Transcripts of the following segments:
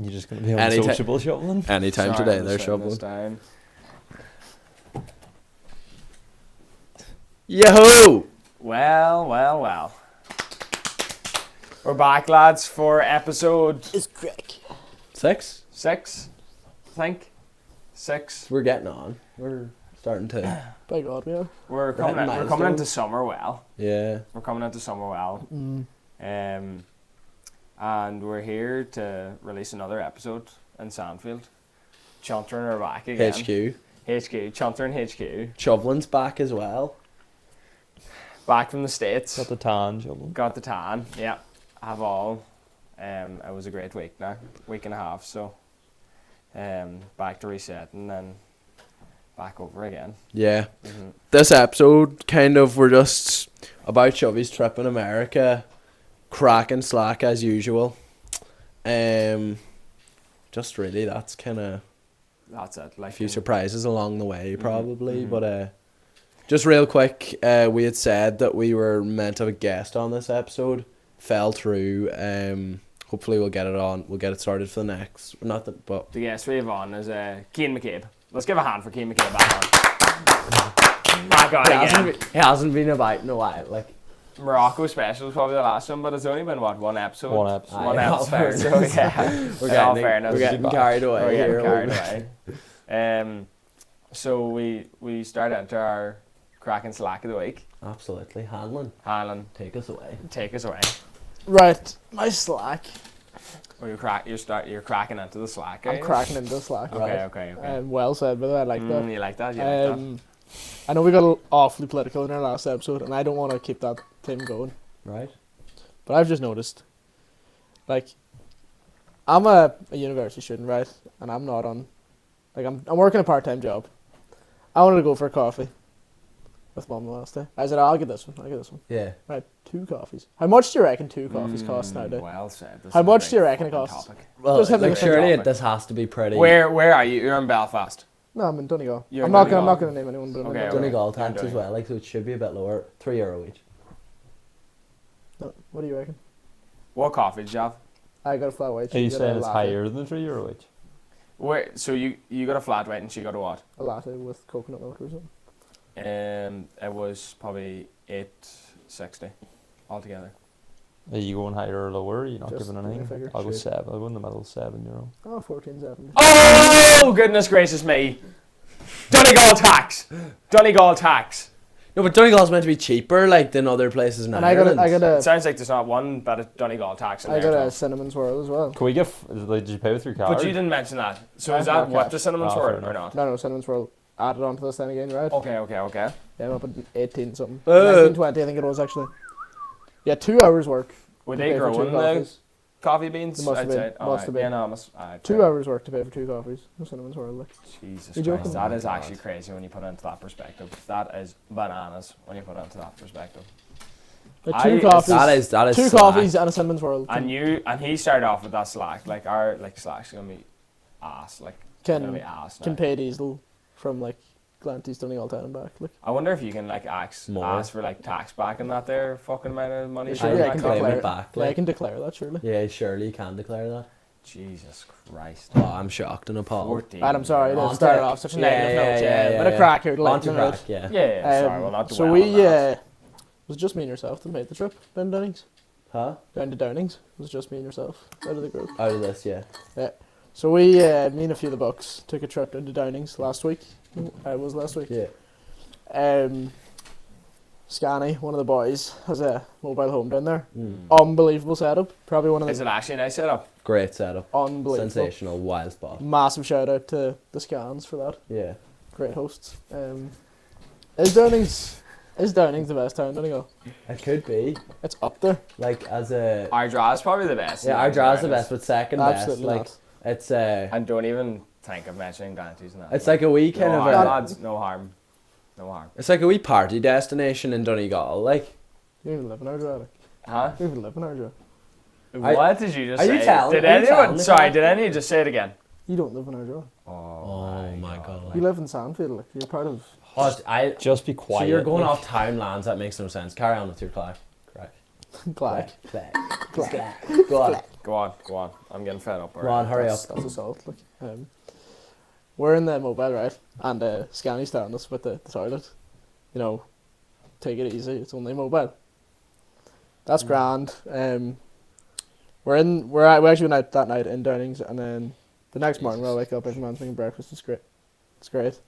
You're just going to be unsociable shoveling? Anytime today, they're shoveling. Yo-ho! Well. We're back, lads, for episode... It's craic. 6? 6, I think. 6. We're getting on. We're starting to... By God, we are. We're coming into summer well. Yeah. We're coming into summer well. And we're here to release another episode in Sandfield. Chuntering are back again. HQ. Chuntering HQ. Shoveling's back as well. Back from the States. Got the tan, shoveling. Got the tan, yeah. Have all. It was a great week now. Week and a half, so back to resetting and back over again. Yeah. This episode, we're just about Chubby's trip in America. Crack and slack as usual. Just really, that's it. Like A few surprises along the way, probably. But just real quick, we had said that we were meant to have a guest on this episode. Fell through. Hopefully we'll get it on. We'll get it started for the next. The guest we have on is Kian McCabe. Let's give a hand for Kian McCabe back on. Back on again. He hasn't been about in a while. Like Morocco special was probably the last one, but it's only been one episode. One episode. One episode. So yeah, we're getting carried away. So we start into our crack and slack of the week. Absolutely, Hanlon. Take us away. Right, my slack. Or you're cracking into the slack. I'm cracking into the slack. Okay. Well said, by the way. I like that. You like that? I know we got awfully political in our last episode, and I don't want to keep that thing going. Right. But I've just noticed, like, I'm a university student, right? And I'm not on, like, I'm working a part-time job. I wanted to go for a coffee with Mum the last day. I said, I'll get this one. Yeah. Right, 2 coffees. How much do you reckon 2 coffees cost nowadays? Well said. How much do you reckon it costs? Well, Just surely this has to be pretty... Where are you? You're in Belfast. No, I'm in Donegal. You're I'm in not Donegal. going to name anyone, but I'm in Donegal tax as well, so it should be a bit lower. €3 each. No, what do you reckon? What coffee did you have? I got a flat white. Are you saying it's higher than €3 each? So you got a flat white and she got a what? A latte with coconut milk or something. It was probably $8.60 altogether. Are you going higher or lower? Are you not Just giving give me a anything? figure. I'll go Shoot. 7. I'll go in the middle, €7. Oh, 14.70. Oh goodness gracious me! Donegal tax. No, but Donegal's meant to be cheaper, than other places in And Ireland. It sounds like there's not one bit of Donegal tax in I there. got a cinnamon swirl as well. Can we get... Did you pay with your card? But you didn't mention that. So is that what the cinnamon swirl or not? No, cinnamon swirl added onto this then again, right? Okay. Yeah, I'm up at 18 something. 1920 I think it was actually. Yeah, 2 hours work. Were to they pay for 2 growing the coffees. coffee beans? They must have been. Must have been. Yeah, 2 hours work to pay for 2 coffees. No cinnamon swirl. Like. Jesus You're Christ, joking? that is actually crazy when you put it into that perspective. That is bananas when you put it into that perspective. Like 2 coffees. That is 2 slack. coffees and a cinnamon swirl. And he started off with that slack. Like our slack's gonna be ass. Like gonna be ass now. Can pay diesel from Glanty's Donegal town and back. Like. I wonder if you can ask for tax back in that there fucking amount of money. Surely I can claim declare it back. Yeah, I can declare that surely. Yeah, surely you can declare that. Jesus Christ. Oh, I'm shocked and appalled. 14. I'm sorry, it started off such a negative note. Yeah. But a crack here. On to crack, yeah. Sorry, well not to So well we, on that. was it just me and yourself that made the trip down to Downings? Huh? Down to Downings. It was just me and yourself out of the group. Out of this, yeah. Yeah. So we, me and a few of the bucks, took a trip down to Downings last week. It was last week. Yeah. Scanny, one of the boys, has a mobile home down there. Unbelievable setup. Probably one of the... Is it actually a nice setup? Great setup. Unbelievable. Sensational, wild spot. Massive shout out to the Scans for that. Yeah. Great hosts. Is Downings the best town in Donegal? It could be. It's up there. Ardra is probably the best. Yeah, Ardra's the best, but second Absolutely best. not. It's And don't even think of mentioning Glanty's and that. It's like a wee kind of lads, no harm. It's like a wee party destination in Donegal, like. You even live in Ardra. Huh? You even live in Ardra. What did you just are say? you telling? Did are you telling anyone? me Sorry, that? did any just say it again? You don't live in Ardra. Oh my god. You live in Sandfield. Like you're part of. I Just be quiet. So you're going off town lands. That makes no sense. Carry on with your clack. Clack. Go on. Go on. I'm getting fed up. Go on, hurry up. That's assault. Like, we're in the mobile, right? And Scanny's telling us with the toilet, you know, take it easy. It's only mobile. That's grand. We actually went out that night in Downings, and then the next morning when I wake up, everyone's making breakfast. It's great. It's great.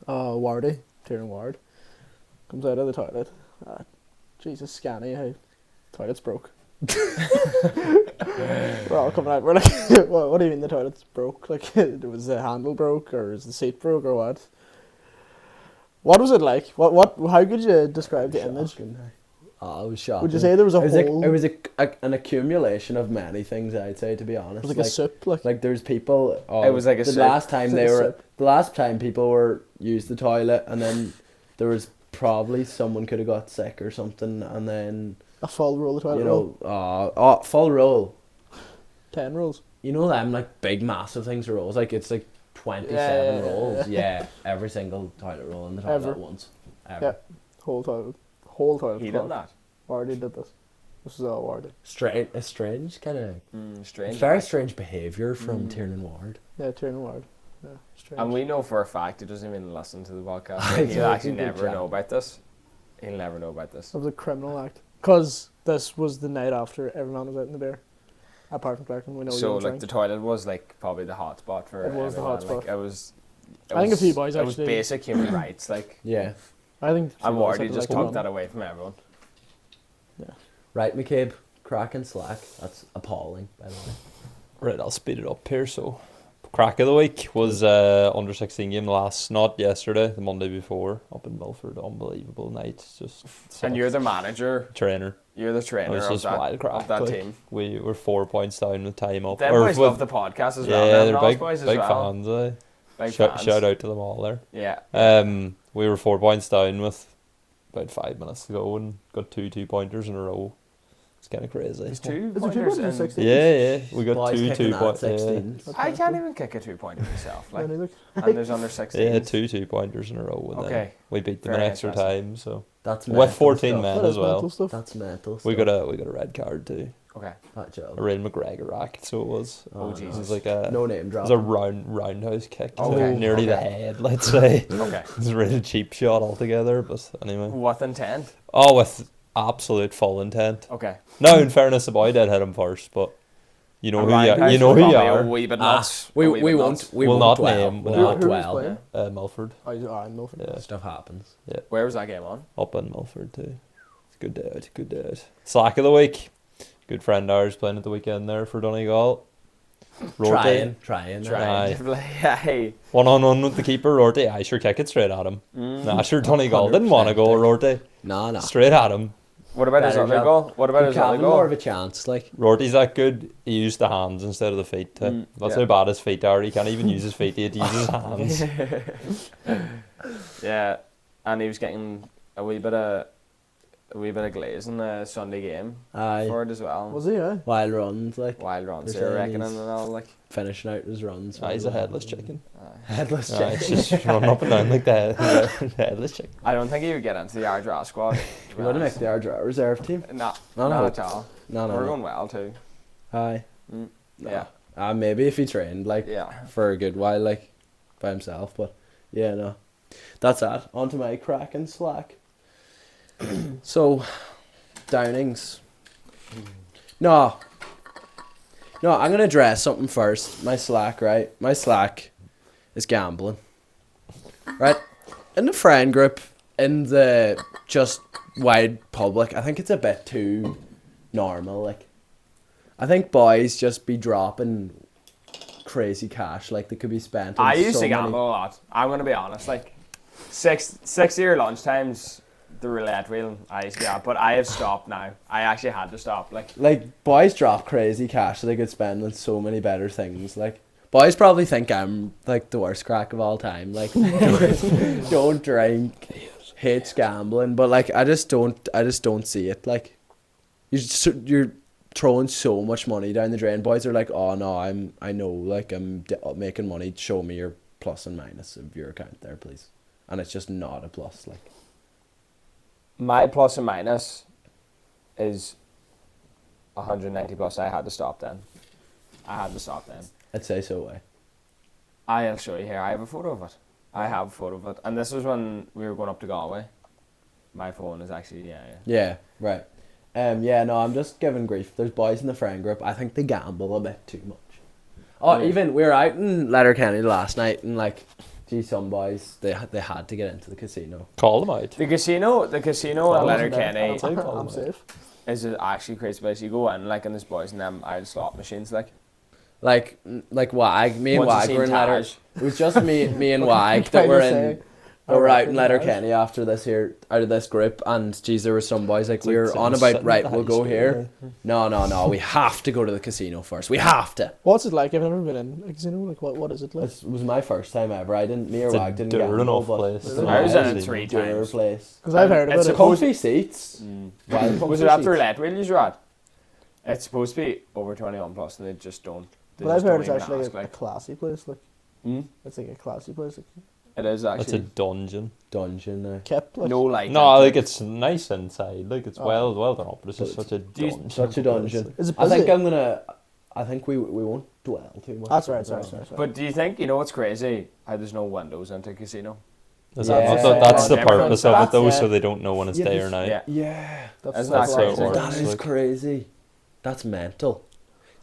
Wardy, Tiernan Ward, comes out of the toilet. Jesus, Scanny, hey, toilet's broke. We're all coming out. We're like, what do you mean the toilet's broke? Like, was the handle broke, or is the seat broke, or what? What was it like? How could you describe the image? Oh, it was shocking. Would you say there was a hole? It was an accumulation of many things, I'd say, to be honest. It was like a soup, like there's people. It was like a the soup. last time It's like a soup. the last time people were used the toilet, and then there was probably someone could have got sick or something, and then A full roll of toilet roll. full roll. 10 rolls. You know them like big massive things of rolls, like it's like 27 Yeah. rolls. Yeah, every single toilet roll in the toilet Ever. at once. Ever. Yeah. Whole toilet. He done that. Wardy did this. This is all Wardy. Strange kind of. Strange. Very strange behaviour from Tiernan Ward. Yeah, Tiernan Ward. Yeah, strange. And we know for a fact he doesn't even listen to the podcast. I He'll don't actually think he never can. know about this. He'll never know about this. It was a criminal act. Because this was the night after everyone was out in the beer. Apart from Clarkin, we know you So don't like drink. the toilet was like probably the hot spot for It was the hot everyone. Like, spot. it was. I think a few boys It was actually- basic human rights, like. Yeah. I think And people said Wardy they just liked took it. that away from everyone. Right, McCabe. Crack and slack. That's appalling, by the way. Right, I'll speed it up here. So, crack of the week was under 16 game not yesterday, the Monday before, up in Milford. Unbelievable night. Just And you're the manager. trainer. You're the It trainer was of just wild crack. that like, team. We were 4 points down with time up. Them Or boys with- love the podcast as well. Yeah, Them they're Knowles big, boys as big well. fans. Eh? Big Shout fans. out to them all there. Yeah. We were 4 points down with about 5 minutes to go and got two 2-pointers in a row. It's kind of crazy. There's two Is there two pointers pointers in in 16? Yeah, we got Boys two kicking that 2-pointers. 16. I can't even kick a 2-pointer myself. Like, Neither. and there's under 16. Yeah, two 2-pointers in a row. And Okay. then we beat them in Very extra impressive. time. So That's with mental 14 stuff. men That is as well. mental stuff. That's mental. We stuff. got a red card too. Okay. that job. A real McGregor rack. So it was. Oh, It Jesus. was like a. No name It drop. was a roundhouse kick. to Okay, Nearly the okay. head, let's say. Okay. It was a really cheap shot altogether, but anyway. What intent? Oh, with absolute full intent. Okay. No, in fairness, the boy did hit him first, but you know A who you roundhouse are. You know was who you probably are. A wee bit Ah, nuts. we A wee bit won't. nuts. We We'll won't not dwell. name- We'll we'll not not- Who dwell. was playing? Milford. Oh, in Milford. Yeah, Stuff happens. Where was that game on? up in Milford too. It's a good day out. Good day out. Slack of the week. Good friend of ours playing at the weekend there for Donegal. Rorty. Trying. Aye. Hey. 1-on-1 with the keeper, Rorty. I sure kick it straight at him. Nah, sure Donegal didn't want to go, 100%. Rorty. No. Straight at him. What about his Better other job. goal? What about his other Having more of goal? a chance, like. Rorty's that good. He used the hands instead of the feet. That's yeah. how bad his feet are. He can't even use his feet. He had to use his hands. Yeah, and he was getting a wee bit of glaze in the Sunday game Aye. for it as well. Was he, Wild runs, like. Wild runs, They're they were saying reckoning he's- and all, like. Finishing out his runs. He's a headless chicken. Headless Aye, chicken. it's just running up and down like that. Headless chicken. I don't think he would get into the Ardra squad. to be You want to make honest. the Ardra reserve team? No, No, not no. at all. No. We're going well too. Aye. Mm, No. yeah, Maybe if he trained, like, yeah. for a good while, like, by himself, but yeah, no. That's that. On to my crack and slack. So, Downings. No, I'm going to address something first. My slack, right? My slack is gambling. Right? In the friend group, in the just wide public, I think it's a bit too normal, like. I think boys just be dropping crazy cash, like they could be spent on I used so to many- gamble a lot. I'm gonna be honest. Like 6 year lunchtimes, the roulette wheel. I used to gamble, but I have stopped now. I actually had to stop. Like boys drop crazy cash so they could spend on so many better things. Like boys probably think I'm like the worst crack of all time. Like don't drink, hates gambling, but like I just don't see it. Like you're throwing so much money down the drain. Boys are like, oh no, I know, like I'm making money. Show me your plus and minus of your account there, please. And it's just not a plus. Like my plus and minus is 190 plus, I had to stop then. I'd say so. Way. I'll show you here. I have a photo of it. And this was when we were going up to Galway. My phone is actually, Yeah, right. No, I'm just giving grief. There's boys in the friend group. I think they gamble a bit too much. Oh, even we were out in Letterkenny last night, and like, gee, some boys they had to get into the casino. Call them out. The casino at Letterkenny I'm safe. is actually crazy place. You go in, like, and there's boys in them idle slot machines, like Wag, me and Once Wag you were in seen Letter. Taj. It was just me and Wag that were in. We were out in Letterkenny after this here, out of this group, and geez, there were some boys like, we were on about, right, we'll go here. No, we have to go to the casino first. We have to. What's it like? I've never been in a casino. Like, what is it like? It was my first time ever. Me or Wag didn't dirty gamble, enough but place. it's I was in it amazing 3 dirty times. place. Because I've heard about It's it. a Comfy seats. Was Wild comfy it after seats. roulette wheel you were at? It's supposed to be over 21 plus, and they just don't. But I've heard it's actually a classy place. Like, Hmm? it's like a classy place. Like, It is It's a actually. dungeon. Dungeon. kept like. No light. No, like it's nice inside. Like it's Oh. well done up, but it's just such a you- dungeon. Such a dungeon. Is it I think busy? I think we won't dwell too much. That's right. Sorry. But do you think, you know what's crazy? How there's no windows into a casino? That's Yeah. the purpose of it though, Yeah. so they don't know when it's Yeah, day but- or night. Yeah. Yeah. Isn't that's that how it crazy? works. That is like- crazy. That's mental.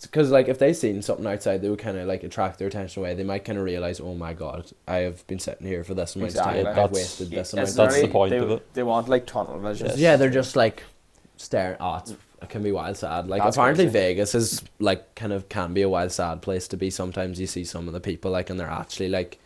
Because like if they seen something outside, they would kind of like attract their attention away. They might kind of realize, oh my god, I have been sitting here for this amount of Exactly. time. I've That's- wasted this It's amount. of That's very- the point they, of it. They want like tunnel vision. Yes. Yeah, they're just like staring. Oh, it can be wild sad. Like That's apparently crazy. Vegas is like kind of can be a wild sad place to be. Sometimes you see some of the people like, and they're actually like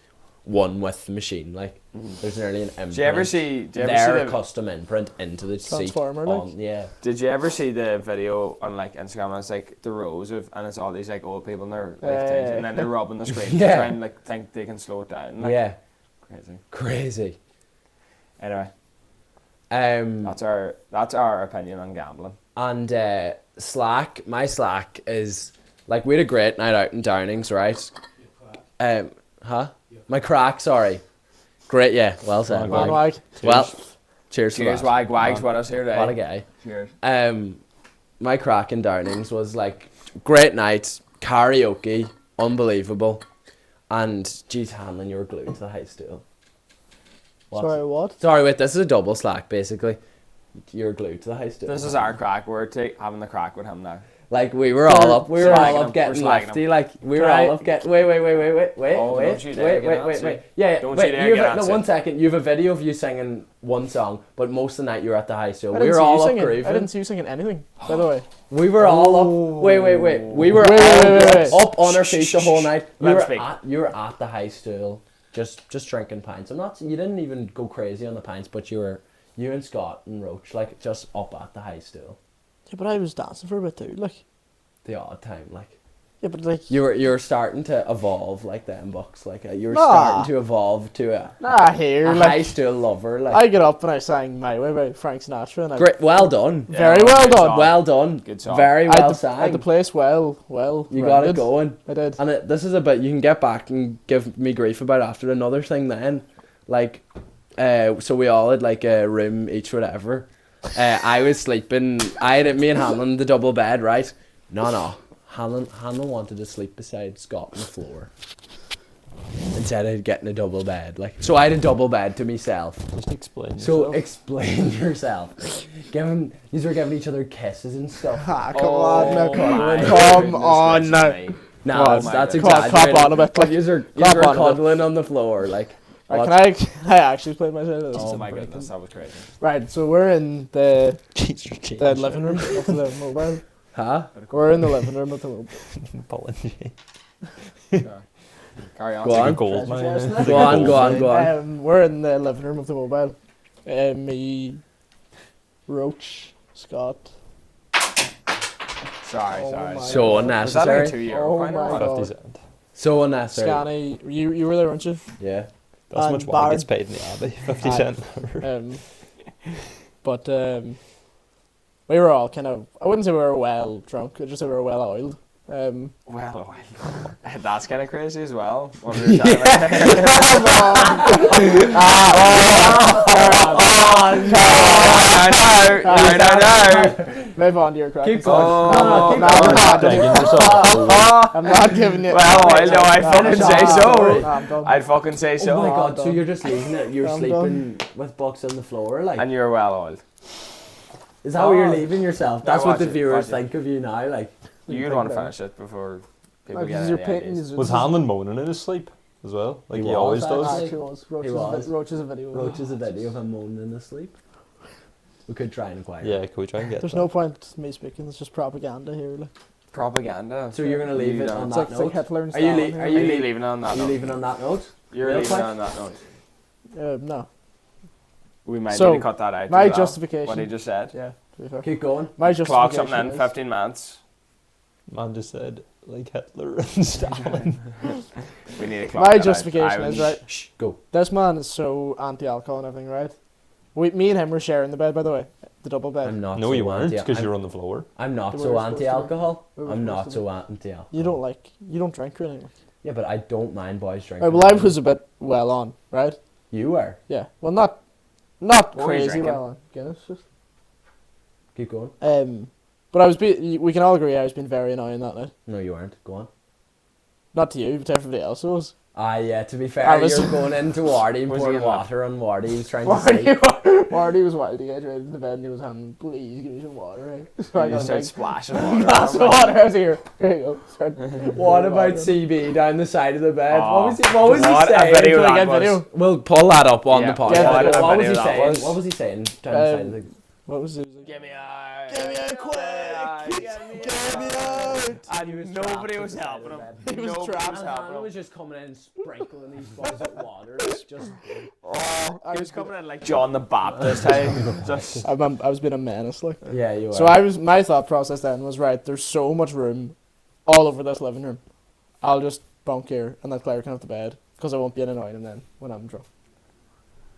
one with the machine. Like there's nearly an imprint. Do you ever see their the, custom imprint into the seat? Transformer, like? Yeah. Did you ever see the video on like Instagram? And it's like the rows of, and it's all these like old people and they're like things, and then they're rubbing the screen Yeah. to try and like think they can slow it down. Like, Yeah. crazy. Crazy. Anyway, Um. that's our opinion on gambling. And Slack, my Slack is like we had a great night out in Downings, right? My crack, sorry. Great, yeah, well said. Wag, Man, Wag. wag. Well, cheers for Cheers, that. Wag. Wag's with us here today. What a guy. Cheers. My crack in Downings was like great night, karaoke, unbelievable, and geez, Hanlon, you were glued to the high stool. What? Sorry, what? Sorry, wait, this is a double Slack basically. You're glued to the high stool. This is our crack. We're having the crack with him now. Like we were all up, Slagging him, we're getting slagging lefty. him. Like we were Right. all up getting. Wait. Oh, don't you dare get Wait. antsy. Yeah, Don't wait. you dare You get have no antsy. 1 second. You have a video of you singing one song, but most of the night you're at the high stool. I We didn't were see you all up singing. I grooving. didn't see you singing anything, by the way. We were all up. Wait. We were Wait, all wait. up on our feet the whole night. Let him speak. You were at the high stool, just drinking pints. You didn't even go crazy on the pints, but you and Scott and Roach like just up at the high stool. Yeah, but I was dancing for a bit too. Like, The odd time, like. yeah, but like, You were starting to evolve like them bucks, like you were Nah. starting to evolve to a here, high like, stool lover, like I get up and I sang "My Way" by Frank Sinatra, and I great, well done, very Yeah, well good done. song. well done, Good song. very I had well the sang. place well. You got it rounded. going, I did. and this is a bit you can get back and give me grief about after another thing. Then, like, so we all had like a room each, whatever. I was sleeping. Me and Hanlon the double bed, right? No. Hanlon wanted to sleep beside Scott on the floor instead of getting a double bed. Like, so I had a double bed to myself. Just explain. So explain yourself. These were giving each other kisses and stuff. Ah, come on now, my come goodness, on now. listen to me. No, Come on, that's my goodness. exaggerated. Clap on a bit, But like, yous are clap on a bit. cuddling on the floor, like. Right, what? can I actually play my side of this? Oh my goodness, that was crazy. Right, so we're in the Jesus, living room of the mobile. Huh? We're in the living room of the mobile. Carry on. Go on. Gold, man. Go on. We're in the living room of the mobile. Me, Roach, Scott. Sorry. Oh my So God. Was that like a unnecessary. €2 Oh coin or my what? God. 50 cent. So unnecessary. Scanny, you were there, weren't you? Yeah. That's And much Bar- Wag gets paid in the Abbey. 50 Aye. cent. But we were all kind of, I wouldn't say we were well drunk, I'd just say we were well oiled. Well, that's kind of crazy as well. What were you talking about? Oh, No. Move on to your crack. Keep Sorry. going. Oh, No, I'm not doing Digging it. yourself. I'm not giving it. Well, no, I'd fucking say so. No, I'm done. I'd fucking say Oh so. my No, god, I'm so done. you're just leaving it? You're I'm sleeping with books on the floor? Like, And you're well oiled. is that what you're Oh. leaving yourself? No, That's what watch the it, viewers watch it. think of you now. Like, You'd want to finish it before people get Because any you're painting. ideas. Was Hanlon moaning in his sleep as well? Like He he always was, does? actually. Actually was. He was. Roach's a video. Roach is a video of him moaning in his sleep. We could try and acquire. Yeah, can we try and get There's that? no point me speaking. It's just propaganda here. Like. Propaganda. So you're gonna leave You it don't. on It's that like, it's like note? Hitler and Are you Stalin le- here. are Are you you leaving? leaving on that Are you note? leaving on that note? You're real leaving quick? on that note. No. We might So, need to cut that out. my as well, justification- What he just said. Yeah. To be fair. Keep going. My Clock justification something in is- 15 minutes. Man just said, like Hitler and Stalin. We need to clock My that out. justification I is would- right. Shh, go. This man is so anti-alcohol and everything, right? Me and him were sharing the bed, by the way, the double bed. I'm not. No, so you weren't, anti- because I'm- you're on the floor. I'm not We so were supposed to be. anti-alcohol. We were I'm not supposed to so anti-alcohol. You don't drink or anything. Yeah, but I don't mind boys drinking. Right, well, I was a bit well on, right? You were. Yeah. Well, not What were you crazy drinking? well on. Guinness, just. Keep going. But we can all agree I was being very annoying that night. No, you weren't. Go on. Not to you, but to everybody else it was. Yeah, to be I fair, was- you're going into Wardy and Was he pouring in that? water on Wardy. He was trying to Marty, say. Marty was wild. He got right into the bed and he was having, please give me some water, right? So I You got a start big splashing glass of water. water. I was here. Here you go. Started What about water. CB down the side of the bed? Oh, what was he what a saying? video Can I that get was. video? We'll pull that up on Yeah, the podcast. get what a was video he that saying? was. What was he saying down the side of the... What was it? It was like, Give me out. Give me a quick. Get me out. And nobody was helping him. He was Nobody trapped. was And helping Hannah him. was just coming in and sprinkling these boys with water. It's just... Oh, he was coming in like John the Baptist. Just I was being a menace, like. Yeah, you were. So my thought process then was, right, there's so much room all over this living room. I'll just bunk here and let Claire can have the bed because I won't be annoying him then when I'm drunk.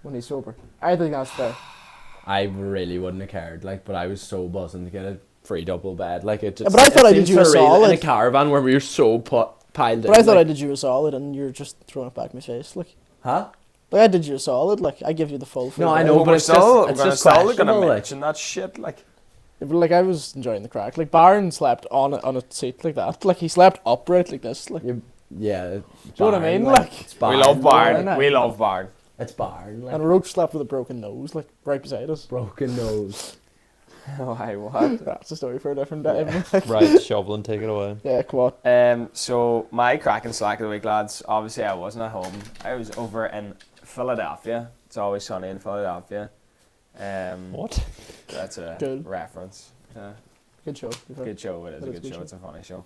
When he's sober. I think that's fair. I really wouldn't have cared, like, but I was so buzzing to get a free double bed. Like, it just... But I thought it I did seemed you a surreal in solid. a caravan where we were so piled in. But I thought I like, did you a solid and you're just throwing it back in my face. Like Huh? I did you a solid. Like I give you the full free No, I bed. know, but we're it's still, just we're just still gonna questionable, like. mention that shit. Like, Yeah, but like I was enjoying the crack. Like Baron slept on a seat like that. Like he slept upright like this. Like Yeah. Do you know what I mean? Like, Like- it's we barn, love Barn. Barn. We love Barn. It's barn, like, and Roach slept with a broken nose, like right beside us. broken nose. Oh, hi, what? That's a story for a different time. Right, shoveling, take it away. Yeah, come on. So my crack and slack of the week, lads. Obviously, I wasn't at home. I was over in Philadelphia. It's always sunny in Philadelphia. What? That's a Good. reference. Yeah. Good show. to be fair. Good show. It is That a is good good show. show. It's a funny show.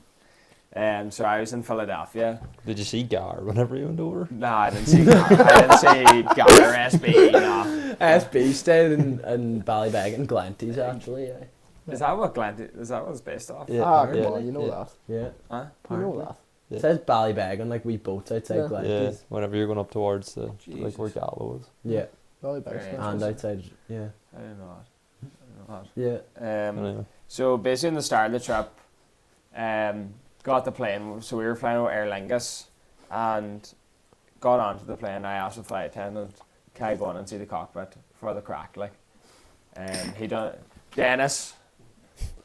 So I was in Philadelphia. Did you see Gar whenever you went over? Nah, I didn't see. I didn't see Gar SB. Nah. SB stayed in Ballybag and Glanty's, actually, yeah. Is that what Glenty? Is that what it's based off? Yeah. Ah, come yeah, on, you know yeah. that. Yeah. Huh? You know that. It says Ballybag on, like, wee boats outside Yeah. Yeah, Glanty's. whenever you're going up towards the like where Jesus. Gallo was. Yeah. Probably better. Very And outside, yeah. I didn't know that. I didn't know Yeah. that. Anyway. So basically, in the start of the trip, got the plane. So we were flying with Aer Lingus, and got onto the plane. I asked the flight attendant, "Can I go in and see the cockpit for the crack?" Like, he done. Dennis,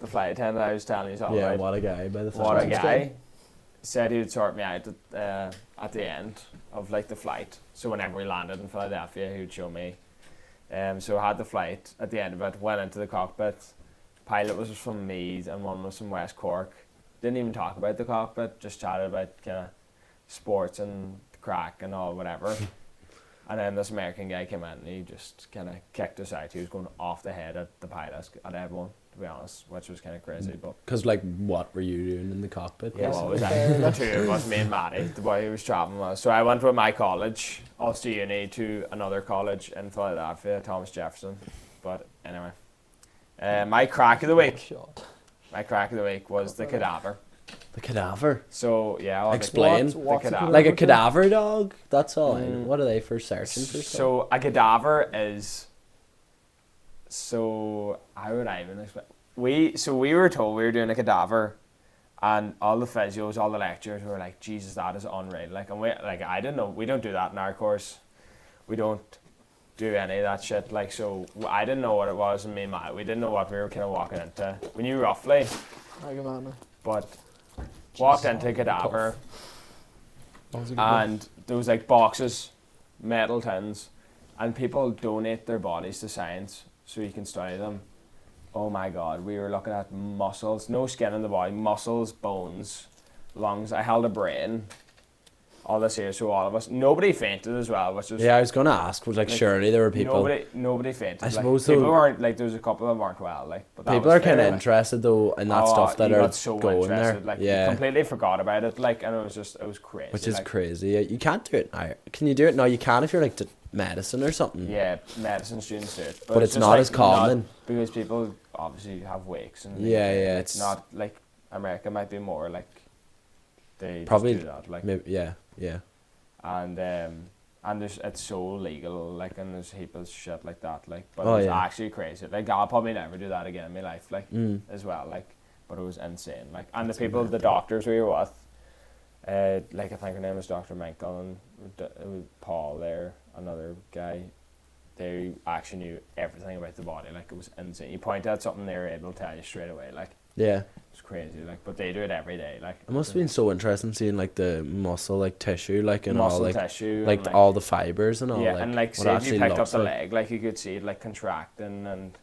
the flight attendant I was telling you all Yeah, about. what a guy, by the What a sounds of it. guy. Said he would sort me out at the end of like the flight. So whenever we landed in Philadelphia, he would show me. So I had the flight at the end of it, went into the cockpit. Pilot was from Meath and one was from West Cork. Didn't even talk about the cockpit, just chatted about kind of sports and the crack and all whatever. And then this American guy came in and he just kind of kicked us out. He was going off the head at the pilots, at everyone, to be honest, which was kind of crazy. But Because, like, what were you doing in the cockpit? yeah, Yes, well, it was fair like the two of us, me and Matty, the boy who was travelling with us. So I went with my college, Ulster Uni, to another college in Philadelphia, Thomas Jefferson. But anyway, my crack of the week. Shot. My crack of the week was the cadaver. The cadaver. So yeah, I'll Explain. What's the a cadaver. Like a cadaver dog? That's all I know. Mm. What are they for searching for stuff? So a cadaver is. So how would I even explain? We were told we were doing a cadaver, and all the physios, all the lecturers were like, "Jesus, that is unreal!" Like, and I didn't know, we don't do that in our course. We don't do any of that shit. Like, so I didn't know what it was, and me and Matt, we didn't know what we were kind of walking into. We knew roughly, but walked into Cadaver, and there was like boxes, metal tins, and people donate their bodies to science so you can study them. Oh my God, we were looking at muscles, no skin in the body, muscles, bones, lungs. I held a brain. All this here, so all of us. Nobody fainted as well, which was... Yeah, I was going to ask, was like surely there were people... Nobody fainted. I suppose people weren't, like, there was a couple that weren't well, like... But people are kind of interested, though, in that stuff that are so going there. Like, you completely forgot about it, like, and it was crazy. Which is like, crazy. You can't do it now. Can you do it now? You can if you're, like, medicine or something. Yeah, medicine students do it. But it's not like, as common. Because people obviously have wakes and... It's not, like, America might be more, like... They probably just do that, like... Maybe, yeah. And it's so legal, like, and there's heaps of shit like that, like, but it was actually crazy. Like, I'll probably never do that again in my life, like, as well, like, but it was insane, like, and the people, the doctors we were with, like, I think her name was Dr. Michael, and it was Paul there, another guy, they actually knew everything about the body, like, it was insane. You point out something, they were able to tell you straight away, like. Yeah. It's crazy, like, but they do it every day, like. It must have been so interesting seeing, like, the muscle, like, tissue, like, and muscle all, like, tissue, like, and, all the fibers and all, yeah, like, and, like, say if you picked up the leg, like, you could see it, like, contracting, and...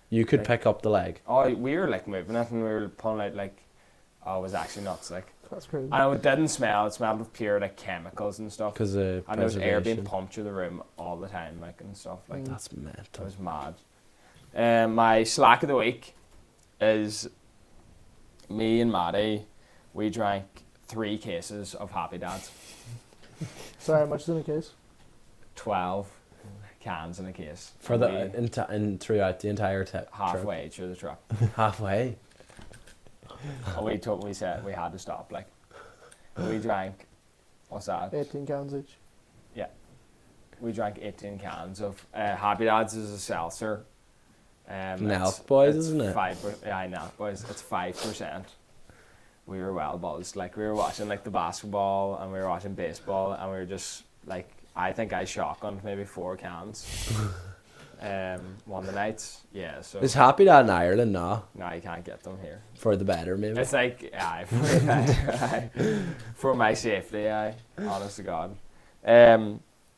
You could like, pick up the leg? Oh, we were, like, moving it, and we were pulling out, like, oh, it was actually nuts, like. That's crazy. And it didn't smell, it smelled of pure, like, chemicals and stuff. Because and there was air being pumped through the room all the time, like, and stuff, like. That's mental. It was mad. My slack of the week is... Me and Maddie, we drank 3 cases of Happy Dads. Sorry, how much is in a case? 12 cans in a case. For and throughout the entire trip? Halfway through the trip. Halfway? And we said we had to stop, like. We drank, what's that? 18 cans each. Yeah. We drank 18 cans of Happy Dads is a seltzer. Nelk Boys, isn't it? 5%, yeah, Nelk Boys. It's 5%. We were well buzzed. Like, we were watching, like, the basketball, and we were watching baseball, and we were just, like, I think I shotgunned maybe 4 cans. One of the nights. Yeah, so... Is Happy Dad in Ireland now? No, you can't get them here. For the better, maybe? It's like, aye, for the better, for my safety, aye. Honest to God.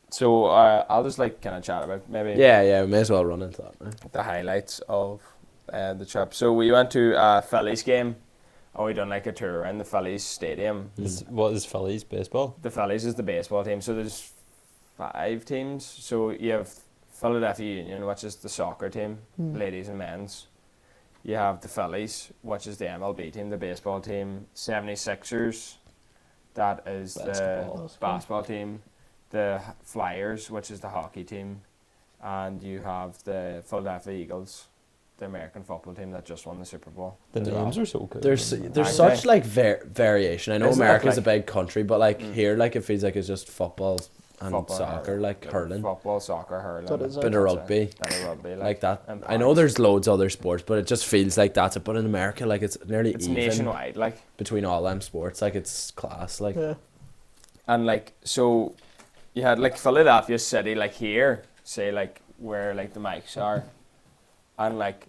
So I'll just like kind of chat about maybe. Yeah, we may as well run into that now. The highlights of the trip. So we went to a Phillies game, and we done like a tour around the Phillies stadium. What is Phillies baseball? The Phillies is the baseball team. So there's 5 teams. So you have Philadelphia Union, which is the soccer team, ladies and men's. You have the Phillies, which is the MLB team, the baseball team. 76ers, that is the basketball team. The Flyers, which is the hockey team, and you have the Philadelphia Eagles, the American football team that just won the Super Bowl. The names are so cool. There's such like variation. I know America's a big country, but like here, like it feels like it's just football and soccer, like hurling. Football, soccer, hurling. So does bit of rugby. Like that. I know there's loads of other sports, but it just feels like that's it. But in America, like it's nearly even nationwide, like between all them sports. Like it's class, like. Yeah. And like so. You had like Philadelphia City, like here, say like where like the mics are, and like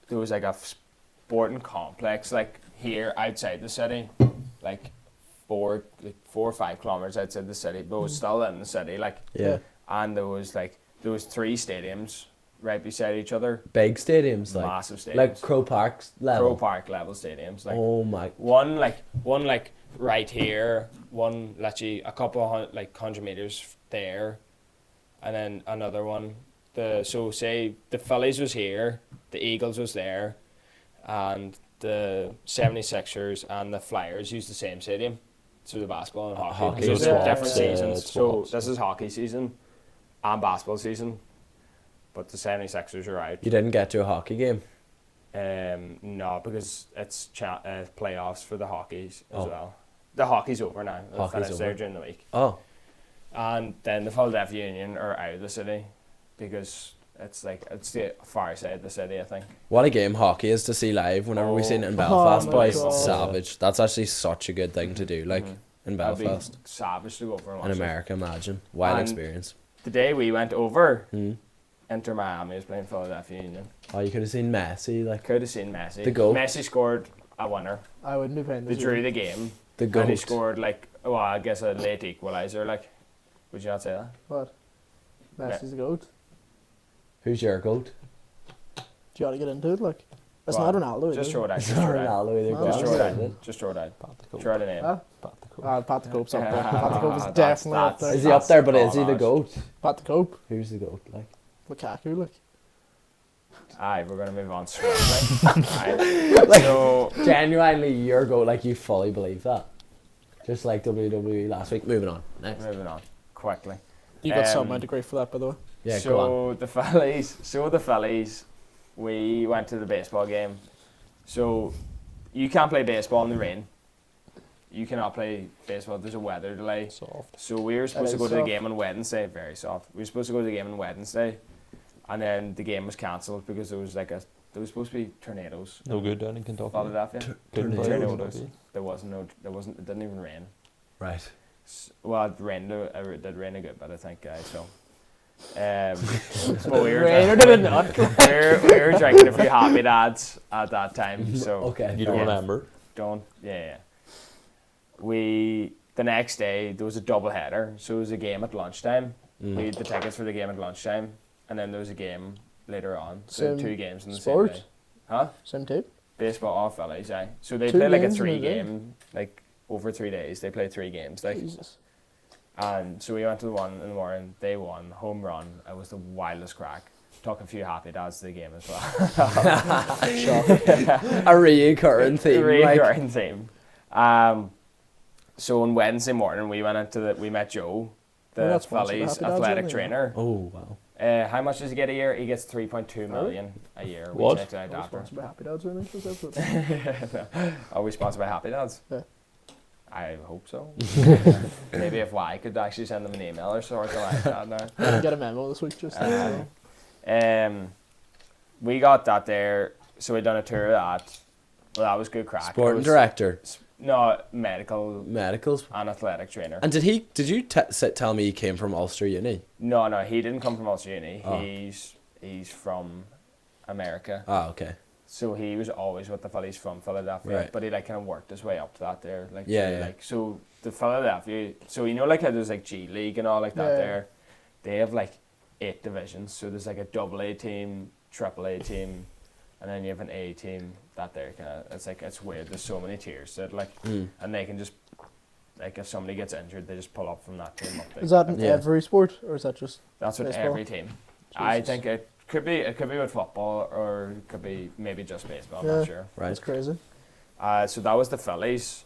there was like a sporting complex like here outside the city, like 4 or 5 kilometers outside the city, but it was still in the city, like. Yeah. And there was 3 stadiums right beside each other. Big stadiums, like massive stadiums, like Crow Park level. Crow Park level stadiums, like. Oh my. One right here, one literally a couple of 100 meters there, and then another one. So say the Phillies was here, the Eagles was there, and the 76ers and the Flyers used the same stadium. So the basketball and hockey. Hockey. So different seasons. So this is hockey season and basketball season, but the 76ers are out. You didn't get to a hockey game? No, because it's playoffs for the hockeys as well. The hockey's over now. They'll finish there during the week. Oh. And then the Philadelphia Union are out of the city because it's the far side of the city, I think. What a game hockey is to see live whenever we seen it in Belfast, boys. God. Savage. That's actually such a good thing to do, like in Belfast. Savage to go for and watch In America, imagine. Wild experience. the day we went over, Mm. Inter Miami was playing Philadelphia Union. Oh, you could have seen Messi, like Could have seen Messi. The goat. Messi scored a winner. I wouldn't be paying They this. drew the game. the And he goat. scored I guess a late equaliser. Would you not say that? What? Messi's the goat. Who's your goat? Do you want to get into it? Like, it's Well, not Ronaldo. is Just it? throw it out. It's Just not throw it out. Ronaldo either. No, Just no, throw it Go on. out. Just throw it out. Pat the Cope. Throw out a name. Huh? Pat the Cope. Pat the Cope's up there. Pat the Cope is That's- definitely up there. Is he up there? But is he the That's goat? Pat the Cope. Who's the goat? Like Lukaku, like. Aye, we're gonna move on swiftly. Aye. So genuinely your goat. Like you fully believe that. Just like WWE last week. Moving on. Next. moving on quickly. You got some Um, amount of grief for that, by the way. Yeah, go on. So the fellas, we went to the baseball game. So you can't play baseball in the rain. You cannot play baseball. There's a weather delay. Soft. So we were supposed to is go to the soft. game on Wednesday. Very soft. We were supposed to go to the game on Wednesday, and then the game was cancelled because there was there was supposed to be tornadoes. No good down in Kentucky. Philadelphia. Couldn't play Tornadoes. in Tornadoes. Kentucky. There wasn't. It didn't even rain. Right. Well, it rained. It did rain a good bit, I think, guys. So, but we were Rain or did it not? we were drinking a few Happy Dads at that time. So Okay. You don't Yeah. remember? don't. Yeah. The next day there was a double header. So it was a game at lunchtime. We had the tickets for the game at lunchtime, and then there was a game later on. So Same two games in the sport? same day. Huh? Same tape. Baseball, all fellas, aye. So they Two play like a games in a day? 3-game, over 3 days. They play 3 games, Jesus. And so we went to the one in the morning. They won, home run. It was the wildest crack. Took a few Happy Dads to the game as well. A recurring theme. Like, Recurring theme. So on Wednesday morning we met Joe, the that's sponsored fellas Happy Dads, athletic isn't it? trainer. oh wow. How much does he get a year? He gets 3.2 million a year. We What? checked it out after. Sponsored by Happy Dads or anything? Is that what- Are we sponsored by Happy Dads? Yeah. I hope so. Maybe if I could actually send them an email or something like that now. I didn't get a memo this week just so. We got that there, so we done a tour of that. Well, that was good crack. It Sporting was- director, No, medical medicals. and athletic trainer. And did you tell me he came from Ulster Uni? No, he didn't come from Ulster Uni. Oh. He's from America. Ah, okay. So he was always with the fellas from Philadelphia, Right. but he kind of worked his way up to that there. Yeah, yeah. So the Philadelphia, so how there's G League and all like that Yeah. there. They have 8 divisions. So there's a AA team, AAA team, and then you have an A team. That there it's weird. There's so many tiers that and they can just if somebody gets injured, they just pull up from that team up there. Is that in Yeah. every sport or is that just That's with baseball? every team. I Jesus. think it could be with football or it could be maybe just baseball. I'm Yeah. not sure. Right. that's crazy? So that was the Phillies.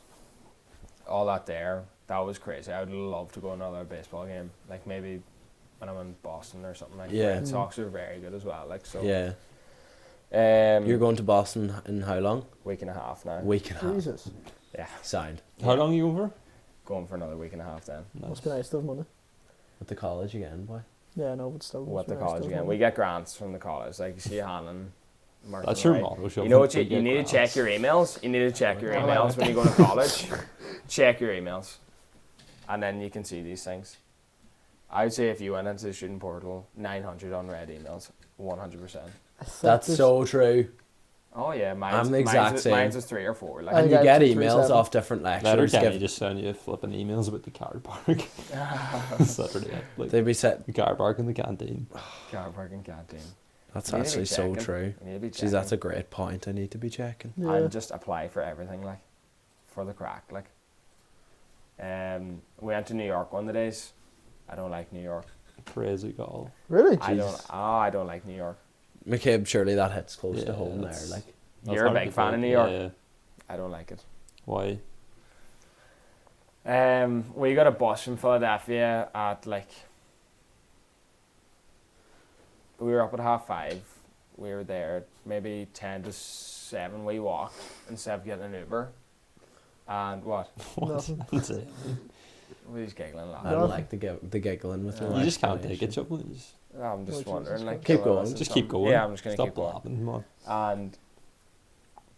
All that there. That was crazy. I would love to go to another baseball game. Maybe when I'm in Boston or something like that. Yeah. Red Sox are very good as well. So. Yeah. Um, You're going to Boston in how long? week and a half now. Week and a half. Jesus. Yeah. Signed. How long are you over? Going for another week and a half then. Must be nice to have money. At the college again, boy. Yeah, no, but still. With must the be nice to college have again. money. We get grants from the college. You see Hannon. Martin That's your Wright. motto. You know what you need to check your emails. You need to check your emails when you go to college. Check your emails, and then you can see these things. I would say if you went into the student portal, 900 unread emails, 100%. I think That's there's- so true. Oh yeah, I'm the exact same. Mine's was 3 or 4. I And think you I have get two, three, emails 7. off different Letter lecturers. Kenny just send you flipping emails about the car park. Saturday. They'd be set. The car park in the canteen. car parking canteen. That's You need to be actually so checking. true. You need to be Geez, that's a checking. great point. I need to be checking. Yeah. And just apply for everything, for the crack, we went to New York one of the days. I don't like New York. Crazy call. Really? I don't like New York. McCabe, surely that hits close to Yeah, home there. that's- Like, You're a hard big to fan do. of New York. Yeah. I don't like it. Why? We got a bus from Philadelphia at we were up at 5:30. We were there at maybe 10 to 7. We walked instead of getting an Uber. And what? Nothing. That's it. We're just giggling I laughing. don't like the giggling with You the You just can't take it, Chuck. Please. I'm just Oh, wondering. Jesus Keep do I going. listen Just to keep something? going. Yeah, I'm just going to Stop keep going. blabbing, come on. And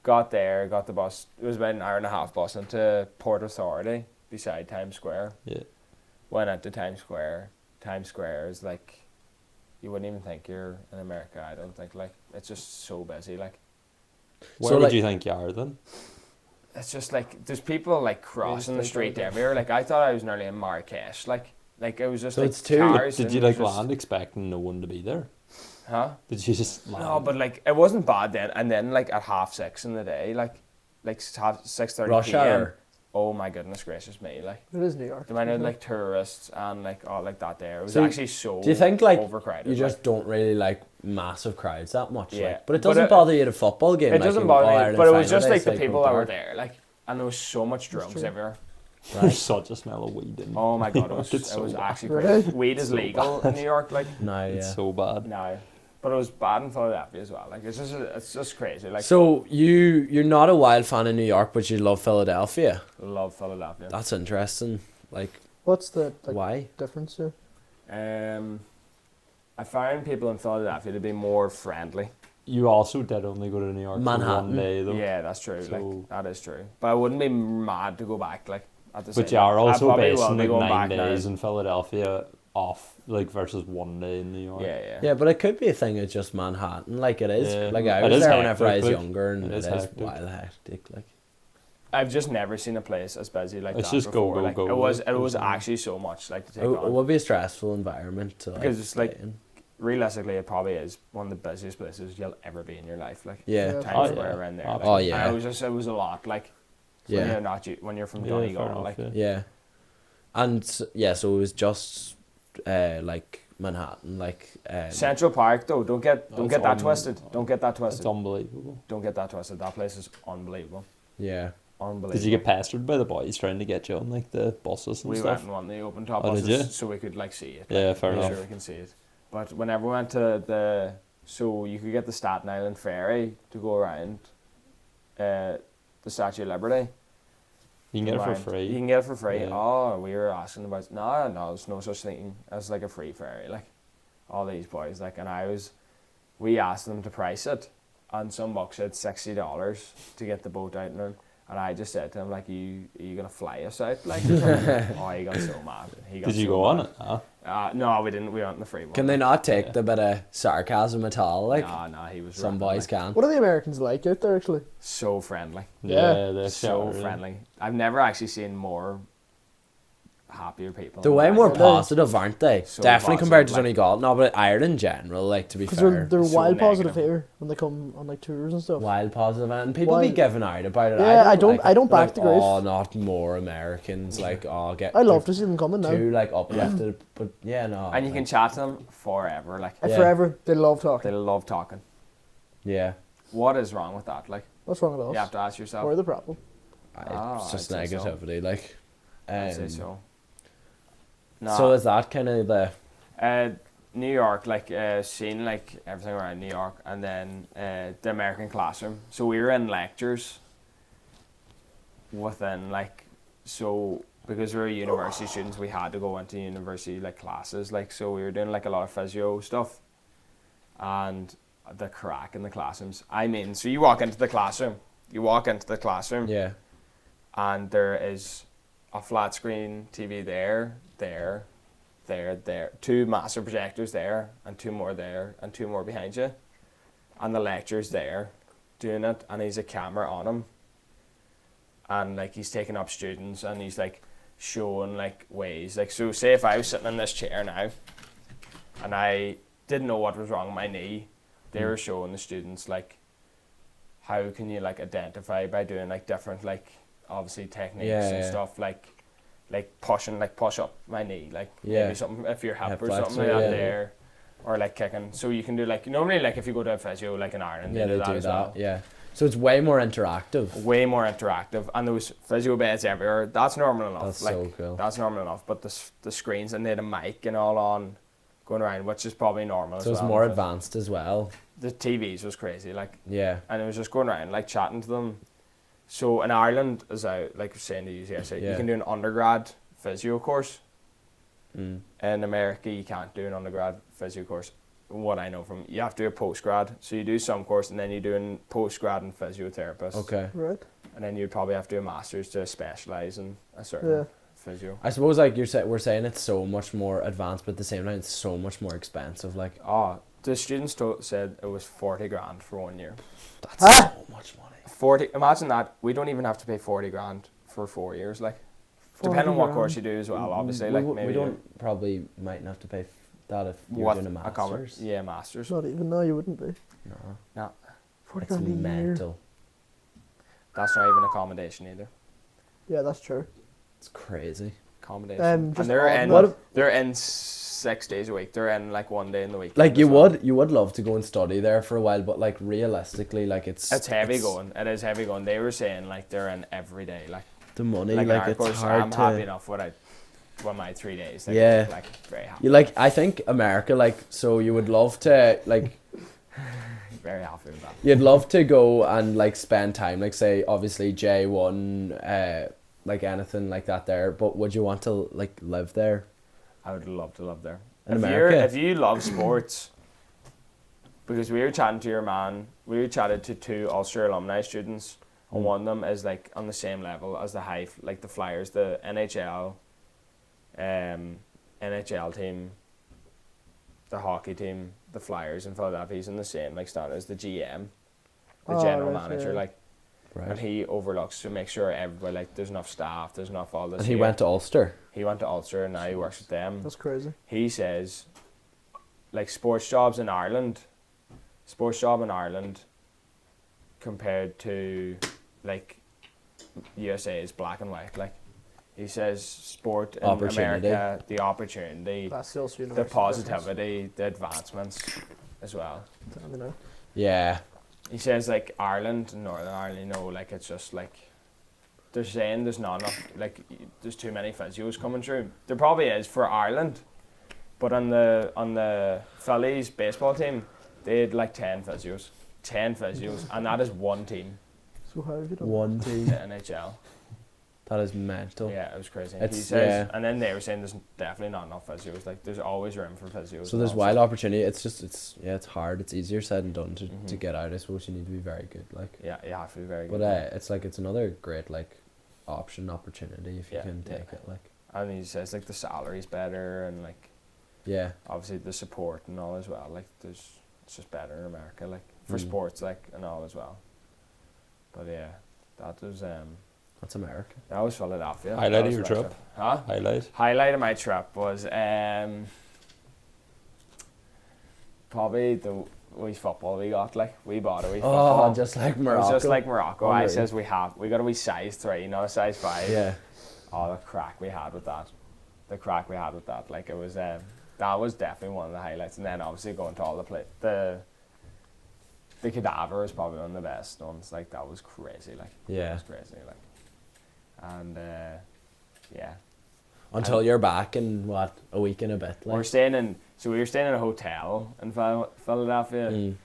got there, got the bus. It was about an hour and a half bus into Port Authority beside Times Square. Yeah. Went into Times Square. Times Square is like, you wouldn't even think you're in America. I don't think, like, it's just so busy. Like, Where would you think you are then? it's just like there's people like crossing the street everywhere. Like, I thought I was nearly in Marrakesh. Like it was just So like it's two. cars. Did and you it was like just- land expecting no one to be there? Huh? Did you just land? No, but like it wasn't bad then. And then like at 6:30 in the day, like 6:30 Rush p.m. hour. Oh my goodness gracious me! Like It is New York. the amount of like tourists and like all like that there. It was So actually so. Do you think like overcrowded? you just like, don't really like massive crowds that much? Yeah. Like, but it But doesn't bother you at a football game. it like doesn't in bother me, All-Ireland but it was final just day, like the say, people Croke that were Park. there. Like, and there was so much drugs everywhere. There's such a smell of weed in Oh my god, it was, It's it so was bad. actually Really? crazy. Weed is So legal in New York. Like No, yeah. It's so bad. no, but it was bad in Philadelphia as well. Like it's just crazy. Like So you're not a Wild fan in New York, but you love Philadelphia. love Philadelphia. That's interesting. Like, What's the like, why? difference here? I found people in Philadelphia to be more friendly. You also did only go to New York for Manhattan. one day though. Yeah, that's true. So- Like that is true. But I wouldn't be mad to go back. Like at the same But you are time. I also probably will basing be like going 9 back now. days in Philadelphia off like versus one day in New York. Yeah, yeah. Yeah, but it could be a thing of just Manhattan. Like it is. Yeah. Like I It was is there whenever I hectic, was like, younger, and it it is is hectic. wild hectic. Like. I've just never seen a place as busy like It's that just go, before. go, like, go, It was like, it was goes on. actually so much like to take It on. would be a stressful environment to Because it's like- play in. Realistically, it probably is one of the busiest places you'll ever be in your life. Like Yeah. Yeah. Times Oh, Square yeah. around there. Oh, Like, oh, yeah. and it was a lot. Like when Yeah. you're not when you're from Yeah, fair Donegal. enough, Like yeah. Yeah. And yeah, so it was just like Manhattan, like Central Park though, don't get It's that twisted. Don't get that It's twisted. unbelievable. Don't get that twisted. That place is unbelievable. yeah. Unbelievable. Did you get pestered by the boys trying to get you on like the buses and We stuff? went and won the open top Oh, did buses you? so we could like see it. Yeah, like, fair make enough. Sure we can see it. But whenever we went to so you could get the Staten Island ferry to go around the Statue of Liberty. You can get it for Around. free. You can get it for free. Yeah. Oh, we were asking about no, there's no such thing as like a free ferry. Like all these boys, like, and we asked them to price it, and some buck said $60 to get the boat out and I just said to him like, are you gonna fly us out? Like, oh, he got so mad. Did you go on it? No, we didn't. We went on the free one. Can they not take the bit of sarcasm at all? Like No, he was some random, boys like, can. What are the Americans like out there actually? so friendly, Yeah. They're so sure, friendly. I've never actually seen more happier people. They're in way my more life. positive, aren't they? So Definitely positive, compared to like- Donegal. No, but Ireland in general, like, to be Because fair. they're So wild positive negative. here when they come on like tours and stuff. Wild positive, and people be Wild. giving out about it. Yeah, I don't like, back the grief. Oh, not more Americans. Like, oh, get. I love to see them coming now. Too like uplifted, but yeah, no. And you can chat to them forever. Like Yeah. Forever, they love they talking. love talking. Yeah, What is wrong with that? Like What's wrong with us? you have to ask yourself. We're the problem. it's just I'd say so. negativity, like. I'd say so. No. So is that kind of the? New York, like seeing like everything around New York, and then the American classroom. So we were in lectures within like so because we were university students, we had to go into university like classes. Like so, we were doing like a lot of physio stuff, and the crack in the classrooms. I mean, so you walk into the classroom, Yeah. and there is a flat screen TV there, two massive projectors there, and two more there, and two more behind you, and the lecture's there, doing it, and he's a camera on him, and like he's taking up students, and he's like showing like ways, like so. Say if I was sitting in this chair now, and I didn't know what was wrong with my knee, they were showing the students like how can you like identify by doing like different like obviously techniques and Yeah. stuff like push up my knee like Yeah. maybe something if your hip Hip or flexor, something like that yeah. there, or like kicking. So you can do like normally like if you go to a physio like in Ireland Yeah, they do that do as that. well. Yeah. So it's way more interactive. Way more interactive, and there was physio beds everywhere. That's normal enough. That's like, so cool. That's normal enough. But the screens and they had a mic and all on going around, which is probably normal. So as it's well, more because advanced as well. The TVs was crazy, like, Yeah. and it was just going around like chatting to them. So in Ireland, as I like saying to you yesterday, Yeah. you can do an undergrad physio course. Mm. In America, you can't do an undergrad physio course. What I know from you have to do a postgrad. So you do some course and then you do a postgrad in physiotherapist. Okay. Right. And then you'd probably have to do a master's to specialise in a certain Yeah. physio. I suppose like we're saying it's so much more advanced, but at the same time it's so much more expensive. Like, The students said it was 40 grand for 1 year. that's so much money. 40. Imagine that. We don't even have to pay 40 grand for 4 years. Like, depending on what course you do as well. Obviously, like maybe we don't probably mightn't have to pay that if you're doing a master's. Yeah, masters. Not even. No, you wouldn't be. No, 40 It's grand a year. mental. that's not even accommodation either. Yeah, that's true. It's crazy. Accommodation. Just And they're in. odd. They're in 6 days a week. They're in like 1 day in the week. Like you would love to go and study there for a while, but like realistically, like it's heavy going. It is heavy going. They were saying like they're in every day. Like the money, like like our it's course, hard I'm to. happy enough with my 3 days. Like, Yeah. Like very happy. You like I think America, like, so you would love to like Very happy with that. you'd love to go and like spend time, like say obviously J1, like anything like that there, but would you want to like live there? I would love to live there. In America? If you love sports, because we were chatting to your man, we chatted to 2 Ulster alumni students, and one of them is like on the same level as the Flyers, the NHL team, the hockey team, the Flyers in Philadelphia. He's in the same like standard as the GM, the general manager, yeah. like. And he overlooks to make sure everybody, like, there's enough staff, there's enough all this. And he here. went to Ulster. He went to Ulster and now he works with them. That's crazy. He says, like, sports job in Ireland compared to, like, USA is black and white. Like, he says sport in America, the opportunity, That's still the positivity, the advancements as well. I don't know. Yeah. He says, like, Ireland, Northern Ireland, you know, like, it's just, like, they're saying there's not enough, like, there's too many physios coming through. There probably is for Ireland, but on the Phillies baseball team, they had, like, 10 physios. 10 physios, and that is one team, So how have you done? One team. the NHL. That is mental. Yeah, it was crazy. It's- He says, yeah. and then they were saying there's definitely not enough physios. Like, there's always room for physios. So there's and all, wild opportunity. It's just it's hard. It's easier said than done to Mhm. get out. I suppose you need to be very good. Like, Yeah, you have to be very but good. it's another great like opportunity if you Yeah, can yeah. take it. Like, And he says, like, the salary's better and, like, yeah, obviously the support and all as well. Like, it's just better in America, like, for Mm. sports, like, and all as well. But yeah, that was that's America. Philadelphia. Highlight That of was your my trip? Huh? Highlight. Highlight of my trip was probably the wee football we got. Like, we bought a wee football. Oh, just like It was Morocco. just like Morocco. I Unreal. says we got a wee size 3, not a size 5. Yeah. Oh, the crack we had with that. Like, it was that was definitely one of the highlights. And then obviously going to all the cadaver is probably one of the best ones. Like, that was crazy. Like, Yeah. it was crazy. Like, and yeah, Until you're back in what, a week and a bit. we Like. were staying in a hotel in Philadelphia. Mm.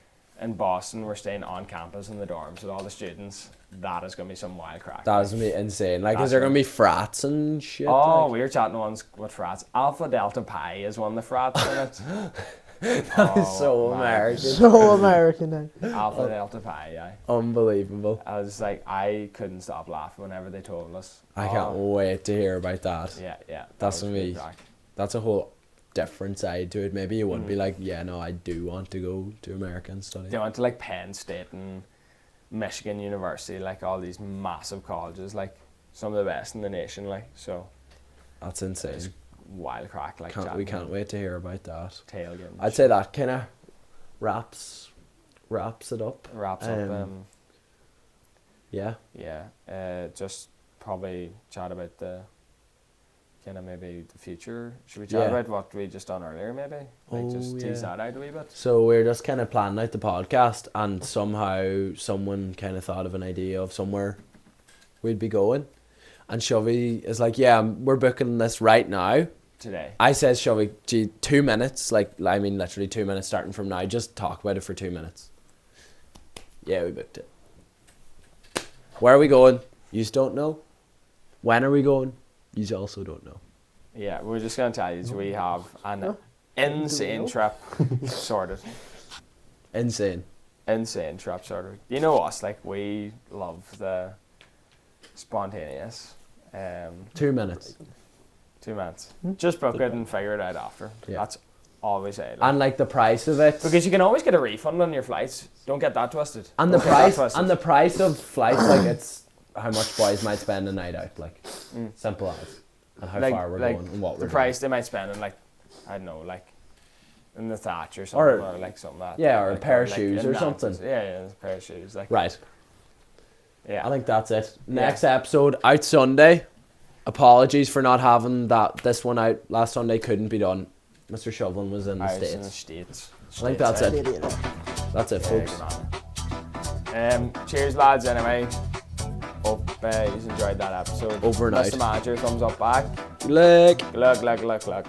In Boston, we're staying on campus in the dorms with all the students. That is gonna be some wild crack. That was gonna be insane. Like, That's is there gonna- gonna be frats and shit? Oh, like? we were chatting ones with frats. Alpha Delta Pi is one of the frats in it. That is so man. American. So American now. Alpha Delta Pi, yeah. Unbelievable. I was like, I couldn't stop laughing whenever they told us. I can't wait to hear about that. Yeah, yeah. That's was gonna good be- crack. That's a whole different side to it. Maybe you wouldn't be Mm. like, yeah, no, I do want to go to America and study. They went to like Penn State and Michigan University, like all these massive colleges, like some of the best in the nation, like, so That's it's insane. wild crack, like We can't wait to hear about that. tailgating. I'd say that kind of wraps it up. wraps up. Yeah. Yeah, just probably chat about the kind of maybe the future. Should we chat Yeah. about what we just done earlier, maybe? Like, Oh, just tease yeah. that out a wee bit. So we're just kind of planning out the podcast, and somehow someone kind of thought of an idea of somewhere we'd be going, and Shovey is like, "Yeah, we're booking this right now." Today. I says, "Shovey, gee, 2 minutes, like I mean, literally 2 minutes starting from now. Just talk about it for 2 minutes." Yeah, we booked it. Where are we going? You don't know. When are we going? You also don't know. Yeah, we're just going to tell you, we have an Huh? insane know? trip sorted. Insane. Insane trip sorted. You know us, like, we love the spontaneous. 2 minutes. 2 months. Just book it and figure it out after. Yeah. That's all we say. And like the price of it, because you can always get a refund on your flights. Don't get that twisted. and the price of flights, like it's how much boys might spend a night out, like simple as, and how far we're going and what we're the doing. price they might spend on, like, I don't know, like in the thatch or something, or like something like that. Yeah, or like, a pair of like shoes or something. Yeah, a pair of shoes. Like, Right. Yeah. I think that's it. Next episode out Sunday. Apologies for not having this one out last Sunday. Couldn't be done. Mr. Shovelin was in the States. In the States. I think that's it. That's it, folks. Cheers, lads. Anyway, hope you enjoyed that episode. Overnight. Mr. Manager, thumbs up back. Good luck. Good luck.